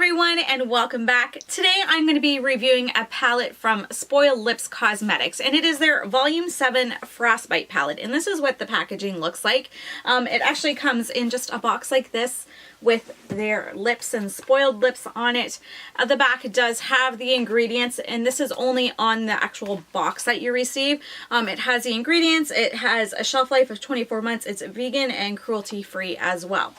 everyone and welcome back. Today I'm going to be reviewing a palette from Spoiled Lips Cosmetics, and it is their Volume 7 Frostbite palette, and this is what the packaging looks like. It actually comes in just a box like this with their lips and spoiled lips on it. The back does have the ingredients, and this is only on the actual box that you receive. It has the ingredients, it has a shelf life of 24 months, it's vegan and cruelty free as well.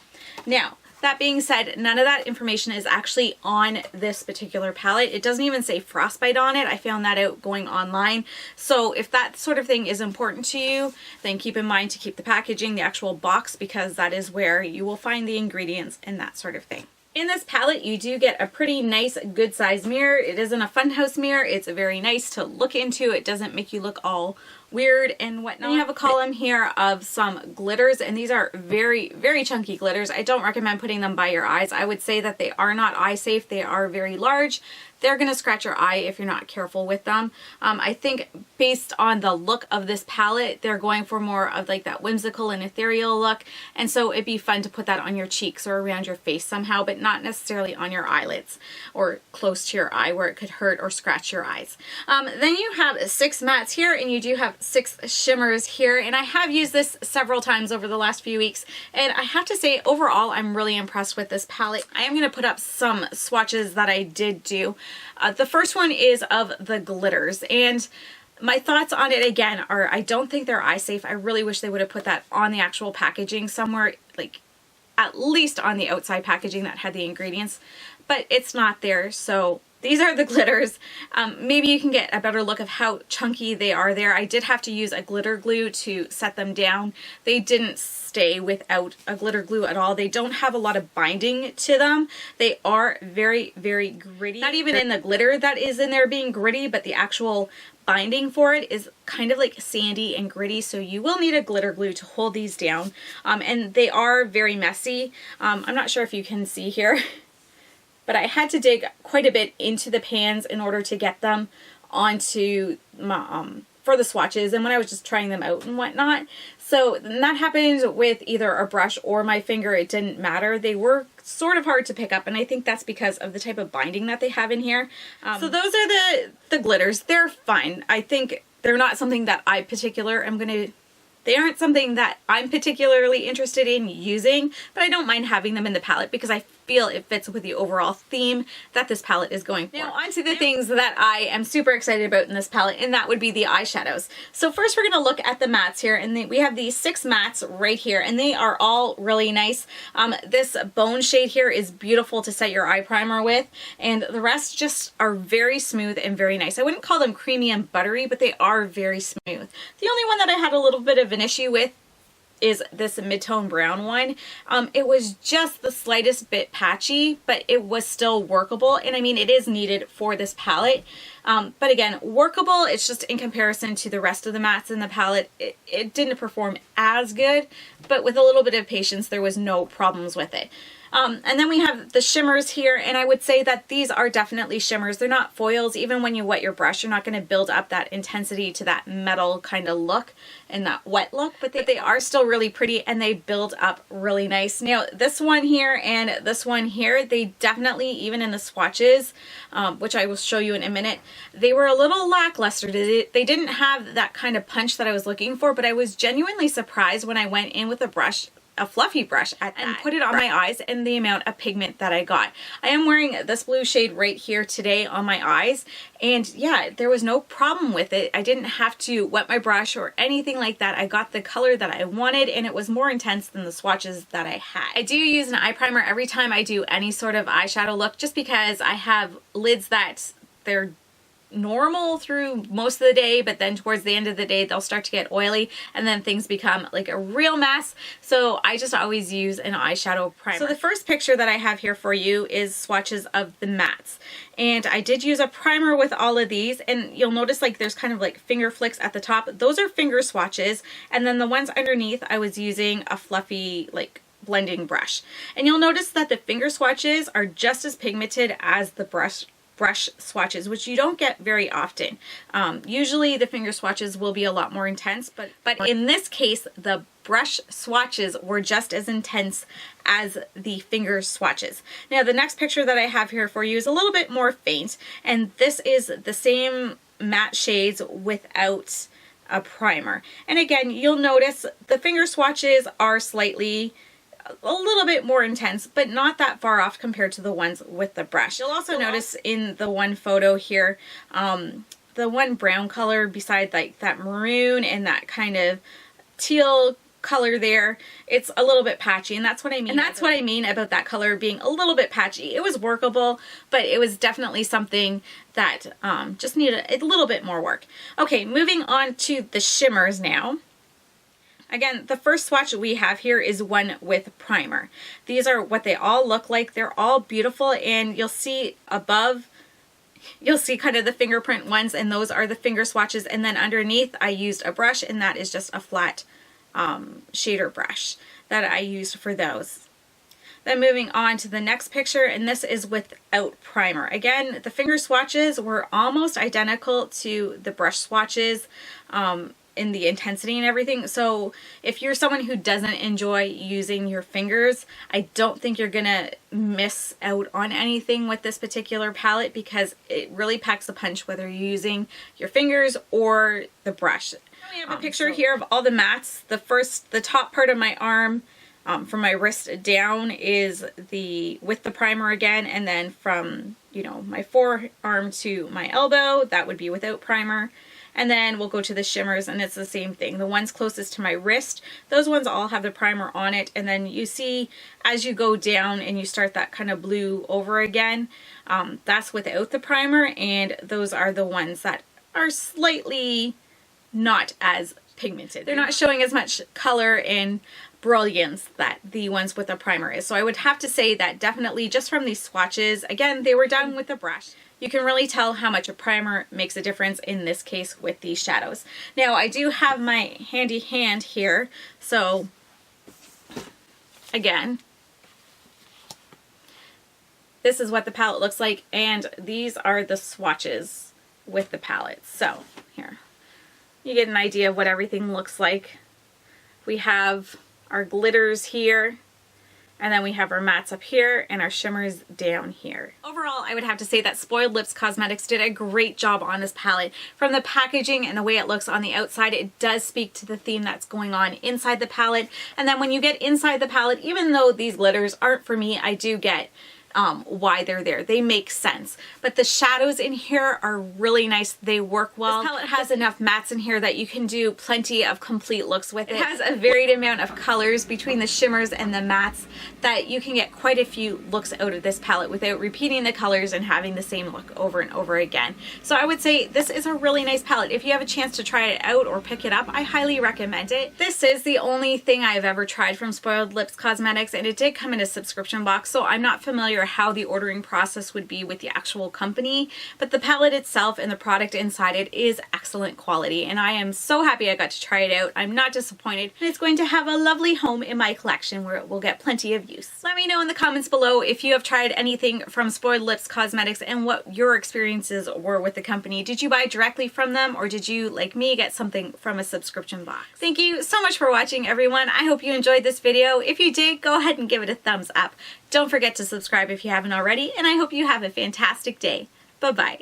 Now, that being said, none of that information is actually on this particular palette. It doesn't even say frostbite on it. I found that out going online. So if that sort of thing is important to you, then keep in mind to keep the packaging, the actual box, because that is where you will find the ingredients and that sort of thing. In this palette, you do get a pretty nice, good size mirror. It isn't a funhouse mirror. It's very nice to look into. It doesn't make you look all weird and whatnot. You have a column here of some glitters, and these are very, very chunky glitters. I don't recommend putting them by your eyes. I would say that they are not eye safe. They are very large. They're going to scratch your eye if you're not careful with them. I think based on the look of this palette, they're going for more of like that whimsical and ethereal look. And so it'd be fun to put that on your cheeks or around your face somehow, but not necessarily on your eyelids or close to your eye where it could hurt or scratch your eyes. Then you have 6 mattes here, and you do have 6 shimmers here. And I have used this several times over the last few weeks. And I have to say, overall, I'm really impressed with this palette. I am going to put up some swatches that I did do. The first one is of the glitters, and my thoughts on it again are I don't think they're eye safe. I really wish they would have put that on the actual packaging somewhere, like at least on the outside packaging that had the ingredients, but it's not there. So these are the glitters. Maybe you can get a better look of how chunky they are there. I did have to use a glitter glue to set them down. They didn't stay without a glitter glue at all. They don't have a lot of binding to them. They are very, very gritty. Not even in the glitter that is in there being gritty, but the actual binding for it is kind of like sandy and gritty, so you will need a glitter glue to hold these down. And they are very messy. I'm not sure if you can see here, but I had to dig quite a bit into the pans in order to get them onto my, for the swatches, and when I was just trying them out and whatnot. So that happened with either a brush or my finger. It didn't matter. They were sort of hard to pick up, and I think that's because of the type of binding that they have in here. So those are the glitters. They're fine. I think they're not something that they aren't something that I'm particularly interested in using, but I don't mind having them in the palette because I feel it fits with the overall theme that this palette is going for. Now onto the things that I am super excited about in this palette, and that would be the eyeshadows. So first we're going to look at the mattes here, and we have these 6 mattes right here, and they are all really nice. This bone shade here is beautiful to set your eye primer with, and the rest just are very smooth and very nice. I wouldn't call them creamy and buttery, but they are very smooth. The only one that I had a little bit of an issue with is this mid-tone brown one. It was just the slightest bit patchy, but it was still workable, and I mean it is needed for this palette. But again, workable. It's just in comparison to the rest of the mattes in the palette, it didn't perform as good, but with a little bit of patience there was no problems with it. And then we have the shimmers here, and I would say that these are definitely shimmers. They're not foils. Even when you wet your brush, you're not going to build up that intensity to that metal kind of look and that wet look, but they are still really pretty, and they build up really nice. Now, this one here and this one here, they definitely, even in the swatches, which I will show you in a minute, they were a little lackluster. They didn't have that kind of punch that I was looking for, but I was genuinely surprised when I went in with a fluffy brush and put it on my eyes, and the amount of pigment that I got. I am wearing this blue shade right here today on my eyes, and yeah, there was no problem with it. I didn't have to wet my brush or anything like that. I got the color that I wanted, and it was more intense than the swatches that I had. I do use an eye primer every time I do any sort of eyeshadow look, just because I have lids that they're normal through most of the day, but then towards the end of the day they'll start to get oily, and then things become like a real mess. So I just always use an eyeshadow primer. So the first picture that I have here for you is swatches of the mattes, and I did use a primer with all of these, and you'll notice like there's kind of like finger flicks at the top. Those are finger swatches, and then the ones underneath I was using a fluffy like blending brush, and you'll notice that the finger swatches are just as pigmented as the brush brush swatches, which you don't get very often. Usually the finger swatches will be a lot more intense, but in this case, the brush swatches were just as intense as the finger swatches. Now the next picture that I have here for you is a little bit more faint, and this is the same matte shades without a primer. And again, you'll notice the finger swatches are slightly a little bit more intense, but not that far off compared to the ones with the brush. You'll also notice in the one photo here, the one brown color beside like that maroon and that kind of teal color there, it's a little bit patchy, and that's what I mean. And that's what I mean about that color being a little bit patchy. It was workable, but it was definitely something that just needed a little bit more work. Okay, moving on to the shimmers now. Again, the first swatch we have here is one with primer. These are what they all look like. They're all beautiful, and you'll see above, you'll see kind of the fingerprint ones, and those are the finger swatches. And then underneath I used a brush, and that is just a flat shader brush that I used for those. Then moving on to the next picture, and this is without primer. Again, the finger swatches were almost identical to the brush swatches in the intensity and everything. So if you're someone who doesn't enjoy using your fingers, I don't think you're gonna miss out on anything with this particular palette, because it really packs a punch whether you're using your fingers or the brush. We have a picture here of all the mattes. The top part of my arm, from my wrist down, is with the primer again, and then from, you know, my forearm to my elbow, that would be without primer. And then we'll go to the shimmers, and it's the same thing. The ones closest to my wrist, those ones all have the primer on it. And then you see as you go down and you start that kind of blue over again, that's without the primer, and those are the ones that are slightly not as pigmented. They're not showing as much color and brilliance that the ones with a primer is. So I would have to say that definitely just from these swatches, again, they were done with a brush. You can really tell how much a primer makes a difference in this case with these shadows. Now I do have my handy hand here, so again, this is what the palette looks like, and these are the swatches with the palette. So here, you get an idea of what everything looks like. We have our glitters here, and then we have our mattes up here and our shimmers down here. Overall, I would have to say that Spoiled Lips Cosmetics did a great job on this palette. From the packaging and the way it looks on the outside, it does speak to the theme that's going on inside the palette. And then when you get inside the palette, even though these glitters aren't for me, I do get why they're there. They make sense. But the shadows in here are really nice. They work well. This palette has enough mattes in here that you can do plenty of complete looks with it. It has a varied amount of colors between the shimmers and the mattes that you can get quite a few looks out of this palette without repeating the colors and having the same look over and over again. So I would say this is a really nice palette. If you have a chance to try it out or pick it up, I highly recommend it. This is the only thing I've ever tried from Spoiled Lips Cosmetics, and it did come in a subscription box, so I'm not familiar how the ordering process would be with the actual company, but the palette itself and the product inside it is excellent quality, and I am so happy I got to try it out. I'm not disappointed, and it's going to have a lovely home in my collection where it will get plenty of use. Let me know in the comments below if you have tried anything from Spoiled Lips Cosmetics and what your experiences were with the company. Did you buy directly from them, or did you, like me, get something from a subscription box? Thank you so much for watching, everyone. I hope you enjoyed this video. If you did, go ahead and give it a thumbs up. Don't forget to subscribe if you haven't already, and I hope you have a fantastic day. Bye-bye.